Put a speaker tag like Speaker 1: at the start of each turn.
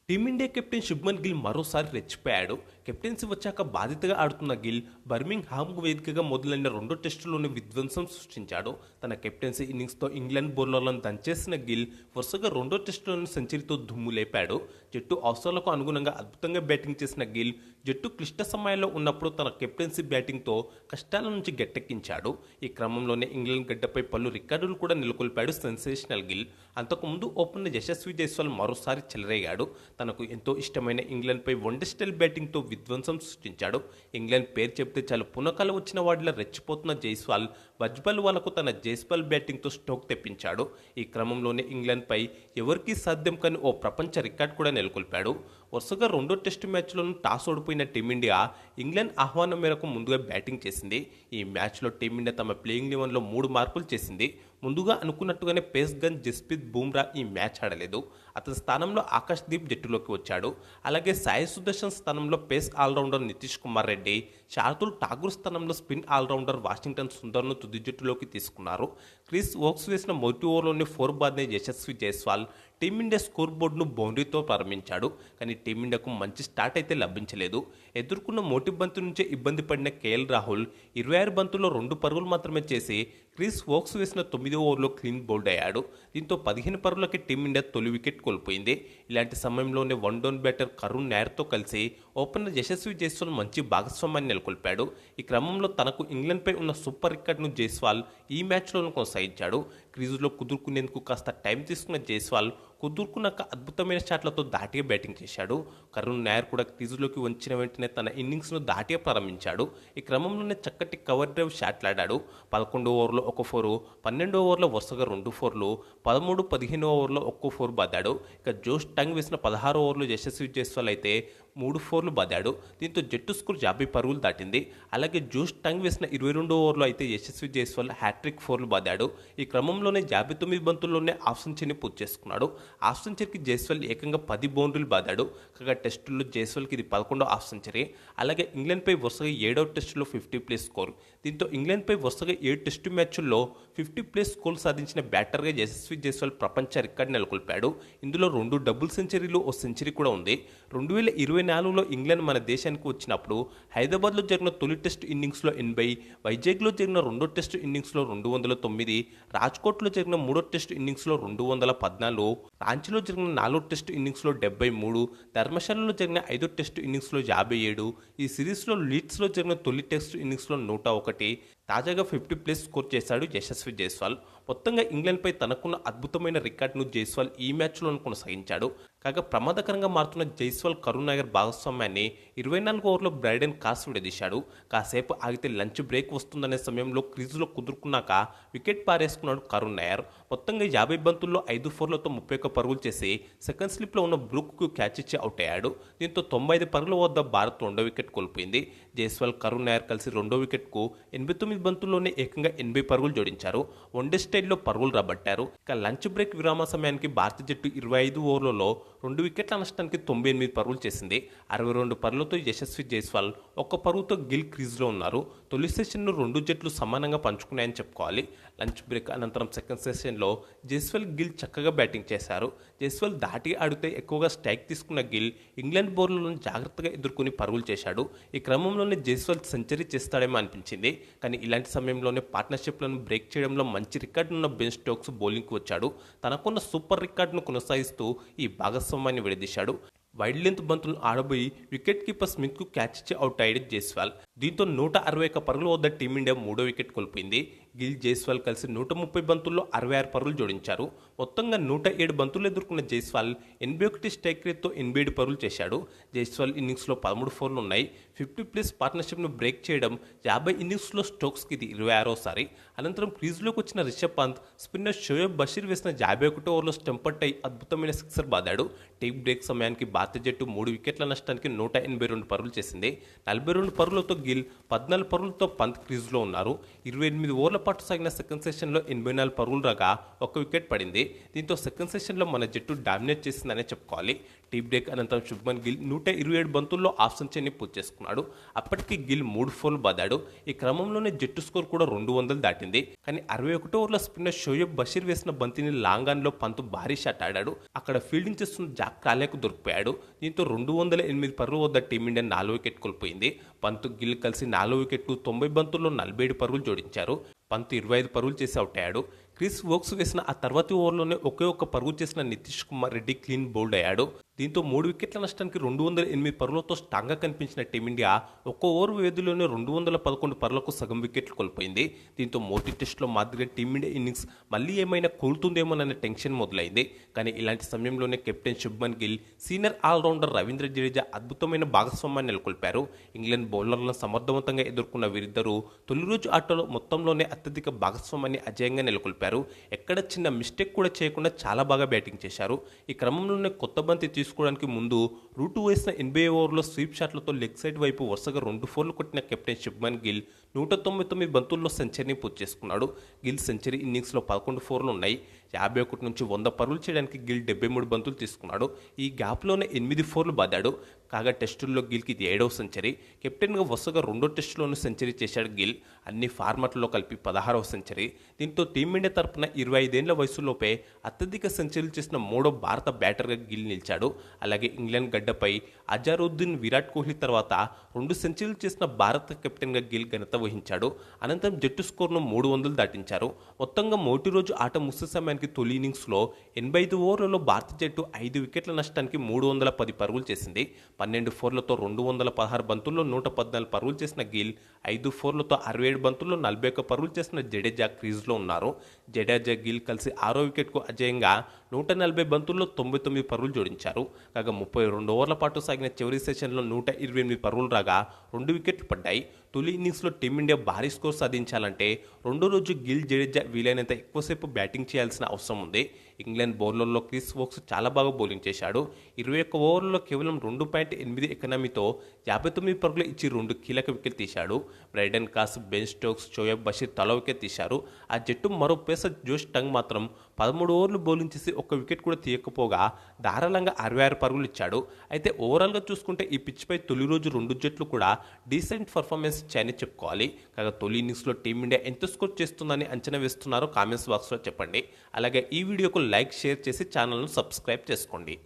Speaker 1: Team India captain Shubman Gill మరోసారి రెచ్చిపోయాడు. Captaincy వచ్చాక బాధితగా ఆడుతున్న గిల్ బర్మింగ్హామ్ వేదికగా మొదలైన రెండో టెస్టులోనే విధ్వంసం సృష్టించాడు. తన కెప్టెన్సీ ఇన్నింగ్స్తో ఇంగ్లాండ్ బౌలర్లను దంచేసిన గిల్ వరుసగా రెండో టెస్టులోని సెంచరీతో దుమ్ము లేపాడు. జట్టు అవసరాలకు అనుగుణంగా అద్భుతంగా బ్యాటింగ్ చేసిన గిల్ జట్టు క్లిష్ట సమయాల్లో ఉన్నప్పుడు తన కెప్టెన్సీ బ్యాటింగ్తో కష్టాల నుంచి గట్టెక్కించాడు. ఈ క్రమంలోనే ఇంగ్లాండ్ గడ్డపై పలు రికార్డులు కూడా నెలకొల్పాడు సెన్సేషనల్ గిల్. అంతకుముందు ఓపెనర్ యశస్వి జైస్వాల్ మరోసారి చెలరేగాడు. తనకు ఎంతో ఇష్టమైన ఇంగ్లాండ్పై వన్డే స్టైల్ బ్యాటింగ్తో విధ్వంసం సృష్టించాడు. ఇంగ్లాండ్ పేరు చెబితే చాలు పునకాలు వచ్చిన వాడిలా రెచ్చిపోతున్న జైస్వాల్ బజ్బల్ వాళ్లకు తన జైస్వాల్ బ్యాటింగ్తో స్టోక్ తెప్పించాడు. ఈ క్రమంలోనే ఇంగ్లాండ్పై ఎవరికీ సాధ్యం కాని ఓ ప్రపంచ రికార్డు కూడా నెలకొల్పాడు. వరుసగా రెండో టెస్టు మ్యాచ్లోనూ టాస్ ఓడిపోయిన టీమిండియా ఇంగ్లాండ్ ఆహ్వానం మేరకు ముందుగా బ్యాటింగ్ చేసింది. ఈ మ్యాచ్లో టీమిండియా తమ ప్లేయింగ్ 11లో 3 మార్పులు చేసింది. ముందుగా అనుకున్నట్టుగానే పేస్ గన్ జస్ప్రీత్ బుమ్రా ఈ మ్యాచ్ ఆడలేదు. అతని స్థానంలో ఆకాష్ దీప్ జట్టులోకి వచ్చాడు. అలాగే సాయి సుదర్శన్ స్థానంలో పేస్ ఆల్రౌండర్ నితీష్ కుమార్ రెడ్డి, శార్దుల్ ఠాగూర్ స్థానంలో స్పిన్ ఆల్రౌండర్ వాషింగ్టన్ సుందర్ను తుది జట్టులోకి తీసుకున్నారు. క్రిస్ వోక్స్ వేసిన మొదటి ఓవర్లోనే 4 బాద్నే యశస్వి జైస్వాల్ టీమిండియా స్కోర్ బోర్డును బౌండరీతో ప్రారంభించాడు. కానీ టీమిండియాకు మంచి స్టార్ట్ అయితే లభించలేదు. ఎదుర్కొన్న మొదటి బంతి నుంచే ఇబ్బంది పడిన కేఎల్ రాహుల్ 26 బంతుల్లో 2 పరుగులు మాత్రమే చేసి క్రిస్ వోక్స్ వేసిన 9వ ఓవర్లో క్లీన్ బౌల్డ్ అయ్యాడు. దీంతో 15 పరుగులకి టీమిండియా తొలి వికెట్ కోల్పోయింది. ఇలాంటి సమయంలోనే వన్ డౌన్ బ్యాటర్ కరుణ్ నాయర్తో కలిసి ఓపెనర్ యశస్వి జైస్వాల్ మంచి భాగస్వామ్యాన్ని నెలకొల్పాడు. ఈ క్రమంలో తనకు ఇంగ్లాండ్పై ఉన్న సూపర్ రికార్డును జైస్వాల్ ఈ మ్యాచ్లోనూ కొనసాగించాడు. క్రీజులో కుదురుకునేందుకు కాస్త టైం తీసుకున్న జైస్వాల్ కుదురుకున్నాక అద్భుతమైన షాట్లతో దాటిగా బ్యాటింగ్ చేశాడు. కరుణ్ నాయర్ కూడా క్రీజులోకి వచ్చిన వెంటనే తన ఇన్నింగ్స్ను దాటిగా ప్రారంభించాడు. ఈ క్రమంలోనే చక్కటి కవర్ డ్రైవ్ షాట్లాడాడు. 11వ ఓవర్లో 1 4, 12వ ఓవర్లో వరుసగా 2 4లు, 13, 15వ ఓవర్లో 1 4 బాదాడు. ఇక జోష్ టంగ్ వేసిన 16వ ఓవర్లో యశస్వి జైస్వాల్ అయితే 3 4లు బాదాడు. దీంతో జట్టు స్కోర్ 50 పరుగులు దాటింది. అలాగే జోష్ టంగ్ వేసిన 22వ ఓవర్లో అయితే యశస్వి జైస్వాల్ హ్యాట్రిక్ 4లు బాదాడు. ఈ క్రమంలోనే 59 బంతుల్లోనే హాఫ్ సెంచరీని పూర్తి చేసుకున్నాడు. హాఫ్ సెంచరీకి జైస్వాల్ ఏకంగా 10 బౌండరీలు బాదాడు. కాగా టెస్టుల్లో జైస్వాల్కి ఇది 11వ హాఫ్ సెంచరీ. అలాగే ఇంగ్లాండ్పై వరుసగా 7వ టెస్టులో 50+ స్కోర్. దీంతో ఇంగ్లాండ్పై వరుసగా 7 టెస్టు మ్యాచ్ల్లో 50+ స్కోర్ సాధించిన బ్యాటర్గా యశస్వి జైస్వాల్ ప్రపంచ రికార్డు నెలకొల్పాడు. ఇందులో 2 డబుల్ సెంచరీలు, ఓ సెంచరీ కూడా ఉంది. 2024లో ఇంగ్లాండ్ మన దేశానికి వచ్చినప్పుడు హైదరాబాద్లో జరిగిన తొలి టెస్టు ఇన్నింగ్స్లో 80, వైజాగ్లో జరిగిన రెండో టెస్టు ఇన్నింగ్స్లో 209, రాజ్కోట్లో జరిగిన మూడో టెస్టు ఇన్నింగ్స్లో 214, రాంచీలో జరిగిన 4వ టెస్టు ఇన్నింగ్స్లో 73, ధర్మశాలలో జరిగిన 5వ టెస్టు ఇన్నింగ్స్లో 57, ఈ సిరీస్లో లీడ్స్లో జరిగిన తొలి టెస్టు ఇన్నింగ్స్లో 101, తాజాగా 50+ స్కోర్ చేశాడు యశస్వి జైస్వాల్. మొత్తంగా ఇంగ్లాండ్పై తనకున్న అద్భుతమైన రికార్డును జైస్వాల్ ఈ మ్యాచ్లోనూ కొనసాగించాడు. కాగా ప్రమాదకరంగా మారుతున్న జైస్వాల్ కరుణ్ నాయర్ భాగస్వామ్యాన్ని 24వ ఓవర్లో బ్రైడెన్ కాస్ విడదీశాడు. కాసేపు ఆగితే లంచ్ బ్రేక్ వస్తుందనే సమయంలో క్రీజులో కుదురుకున్నాక వికెట్ పారేసుకున్నాడు కరుణ్ నాయర్. మొత్తంగా 50 బంతుల్లో 5 4లతో 31 పరుగులు చేసి సెకండ్ స్లిప్లో ఉన్న బ్రూక్కు క్యాచ్ ఇచ్చి అవుట్ అయ్యాడు. దీంతో 95 పరుగుల వద్ద భారత్ రెండో వికెట్ కోల్పోయింది. జైస్వాల్ కరుణ్ నాయర్ కలిసి రెండో వికెట్కు 89 బంతుల్లోనే ఏకంగా 80 పరుగులు జోడించారు. వన్డే స్టైల్లో పరుగులు రాబట్టారు. ఇక లంచ్ బ్రేక్ విరామ సమయానికి భారత జట్టు 25 ఓవర్లలో 2 వికెట్ల నష్టానికి 98 పరుగులు చేసింది. 62 పరుగులతో యశస్వి జైస్వాల్ 1 పరుగుతో గిల్ క్రీజ్లో ఉన్నారు. తొలి సెషన్ను 2 జట్లు సమానంగా పంచుకున్నాయని చెప్పుకోవాలి. లంచ్ బ్రేక్ అనంతరం సెకండ్ సెషన్లో జైస్వాల్, గిల్ చక్కగా బ్యాటింగ్ చేశారు. జైస్వాల్ దాటి ఆడితే ఎక్కువగా స్ట్రైక్ తీసుకున్న గిల్ ఇంగ్లాండ్ బౌలర్లను జాగ్రత్తగా ఎదుర్కొని పరుగులు చేశాడు. ఈ క్రమంలోనే జైస్వాల్ సెంచరీ చేస్తాడేమో అనిపించింది. కానీ ఇలాంటి సమయంలోనే పార్ట్నర్షిప్లను బ్రేక్ చేయడంలో మంచి రికార్డున్న బెన్ స్టోక్స్ బౌలింగ్కు వచ్చాడు. తనకున్న సూపర్ రికార్డును కొనసాగిస్తూ ఈ భాగస్వామ్యాన్ని విడదీశాడు. వైడ్ లెంత్ బంతులను ఆడబోయి వికెట్ కీపర్ స్మిత్కు క్యాచ్ ఇచ్చి అవుట్ అయ్యాడు జైస్వాల్. దీంతో 161 పరుగుల వద్ద టీమిండియా మూడో వికెట్ కోల్పోయింది. గిల్, జైస్వాల్ కలిసి 130 బంతుల్లో 66 పరుగులు జోడించారు. మొత్తంగా 107 బంతులు ఎదుర్కొన్న జైస్వాల్ 81 స్ట్రైక్ రేట్తో 87 పరుగులు చేశాడు. జైస్వాల్ ఇన్నింగ్స్లో 13 4లు ఉన్నాయి. 50+ పార్ట్నర్షిప్ను బ్రేక్ చేయడం 50 ఇన్నింగ్స్లో స్టోక్స్కి ఇది 26వసారి. అనంతరం క్రీజ్లోకి వచ్చిన రిషబ్ పంత్ స్పిన్నర్ షోయబ్ బషీర్ వేసిన 51 ఓవర్లో స్టంపట్ అయి అద్భుతమైన సిక్సర్ బాదాడు. టీ బ్రేక్ సమయానికి భారత జట్టు 3 వికెట్ల నష్టానికి 182 పరుగులు చేసింది. 42 పరుగులతో గిల్, 14 పరుగులతో పంత్ క్రీజ్లో ఉన్నారు. 28 ఓవర్ల పాటు సాగిన సెకండ్ సెషన్లో 84 పరుగులు రాగా ఒక్క వికెట్ పడింది. దీంతో సెకండ్ సెషన్లో మన జట్టు డామినేట్ చేసిందనే చెప్పుకోవాలి. టీ బ్రేక్ అనంతరం శుభ్మన్ గిల్ 127 బంతుల్లో హాఫ్ సెంచరీని పూర్తి చేసుకున్నాడు. అప్పటికి గిల్ 3 ఫోర్లు బాదాడు. ఈ క్రమంలోనే జట్టు స్కోర్ కూడా 200 దాటింది. కానీ 61 ఓవర్ల స్పిన్నర్ షోయబ్ బషీర్ వేసిన బంతిని లాంగ్ ఆన్లో పంతు భారీ షాట్ ఆడాడు. అక్కడ ఫీల్డింగ్ చేస్తున్న జాక్ కాలేకు దొరికిపోయాడు. దీంతో 208 పరుగుల వద్ద టీమిండియా 4 వికెట్ కోల్పోయింది. పంతు గిల్ కలిసి 4 వికెట్లు 90 బంతుల్లో 47 పరుగులు జోడించారు. పంత్ 25 పరుగులు చేసి అవుట్ అయ్యాడు. క్రిస్ వోక్స్ వేసిన ఆ తర్వాతి ఓవర్లోనే ఒకే ఒక్క పరుగు చేసిన నితీష్ కుమార్ రెడ్డి క్లీన్ బౌల్డ్ అయ్యాడు. దీంతో 3 వికెట్ల నష్టానికి 208 పరుగులతో స్ట్రాంగ్గా కనిపించిన టీమిండియా ఒక్క ఓవర్ వ్యవధిలోనే 211 పరుగులకు సగం వికెట్లు కోల్పోయింది. దీంతో మొదటి టెస్టులో మాదిరిగా టీమిండియా ఇన్నింగ్స్ మళ్ళీ ఏమైనా కూలుతుందేమోనన్న టెన్షన్ మొదలైంది. కానీ ఇలాంటి సమయంలోనే captain Shubman Gill, senior allrounder Ravindra Jadeja అద్భుతమైన భాగస్వామ్యాన్ని నెలకొల్పారు. ఇంగ్లాండ్ బౌలర్లను సమర్థవంతంగా ఎదుర్కొన్న వీరిద్దరూ తొలి రోజు ఆటలో మొత్తంలోనే అత్యధిక భాగస్వామ్యాన్ని అజేయంగా నెలకొల్పారు. ఎక్కడ చిన్న మిస్టేక్ కూడా చేయకుండా చాలా బాగా బ్యాటింగ్ చేశారు. ఈ క్రమంలోనే కొత్త బంతి తీసుకోవడానికి ముందు రూటు వేసిన 80 ఓవర్లో స్వీప్ షాట్లతో లెగ్ సైడ్ వైపు వరుసగా 2 ఫోర్లు కొట్టిన కెప్టెన్ శుభ్మన్ గిల్ 199 బంతుల్లో సెంచరీని పూర్తి చేసుకున్నాడు. గిల్ సెంచరీ ఇన్నింగ్స్లో 11 ఫోర్లు ఉన్నాయి. 51 నుంచి 100 పరుగులు చేయడానికి గిల్ 73 బంతులు తీసుకున్నాడు. ఈ గ్యాప్లోనే 8 ఫోర్లు బాదాడు. కాగా టెస్టుల్లో గిల్కి ఇది 7వ సెంచరీ. కెప్టెన్గా వరుసగా 2వ టెస్టులోనూ సెంచరీ చేశాడు గిల్. అన్ని ఫార్మాట్లలో కలిపి 16వ సెంచరీ. దీంతో టీమిండియా తరపున 25 ఏళ్ల వయసులోపే అత్యధిక సెంచరీలు చేసిన 3వ భారత బ్యాటర్గా గిల్ నిలిచాడు. అలాగే ఇంగ్లాండ్ గడ్డపై అజారుద్దీన్, విరాట్ కోహ్లీ తర్వాత 2 సెంచరీలు చేసిన భారత కెప్టెన్గా గిల్ ఘనత వహించాడు. అనంతరం జట్టు స్కోర్ను 300 దాటించారు. మొత్తంగా మొదటి రోజు ఆట ముగిసే సమయానికి తొలి ఇన్నింగ్స్లో 85 ఓవర్లలో భారత జట్టు 5 వికెట్ల నష్టానికి 310 పరుగులు చేసింది. 12 ఫోర్లతో 216 బంతుల్లో 114 పరుగులు చేసిన గిల్, 5 ఫోర్లతో 67 బంతుల్లో 41 పరుగులు చేసిన జడేజా క్రీజ్లో ఉన్నారు. జడేజా, గిల్ కలిసి 6వ వికెట్కు అజేయంగా 140 బంతుల్లో 99 పరుగులు జోడించారు. కాగా 32 ఓవర్ల పాటు సాగిన చివరి సెషన్లో 128 పరుగులు రాగా 2 వికెట్లు పడ్డాయి. తొలి ఇన్నింగ్స్లో టీమిండియా భారీ స్కోర్ సాధించాలంటే రెండో రోజు గిల్, జడేజా వీలైనంత ఎక్కువసేపు బ్యాటింగ్ చేయాల్సిన అవసరం ఉంది. ఇంగ్లాండ్ బౌలర్లో క్రిస్ వోక్స్ చాలా బాగా బౌలింగ్ చేశాడు. 21 ఓవర్లలో కేవలం 2.8 ఎకనామీతో 59 పరుగులు ఇచ్చి 2 కీలక వికెట్ తీశాడు. Brydon Carse, Ben Stokes, Shoaib Bashir తలా వికెట్ తీశారు. ఆ జట్టు మరో పేసర్ జోష్ టంగ్ మాత్రం 13 ఓవర్లు బౌలింగ్ చేసి ఒక్క వికెట్ కూడా తీయకపోగా ధారాళంగా 66 పరుగులు ఇచ్చాడు. అయితే ఓవరాల్గా చూసుకుంటే ఈ పిచ్పై తొలి రోజు 2 జట్లు కూడా డీసెంట్ పర్ఫార్మెన్స్ ఇచ్చాయని చెప్పుకోవాలి. కాగా తొలి ఇన్నింగ్స్లో టీమిండియా ఎంత స్కోర్ చేస్తుందని అంచనా వేస్తున్నారో కామెంట్స్ బాక్స్లో చెప్పండి. అలాగే ఈ వీడియోకు లైక్, షేర్ చేసి ఛానల్ను సబ్స్క్రైబ్ చేసుకోండి.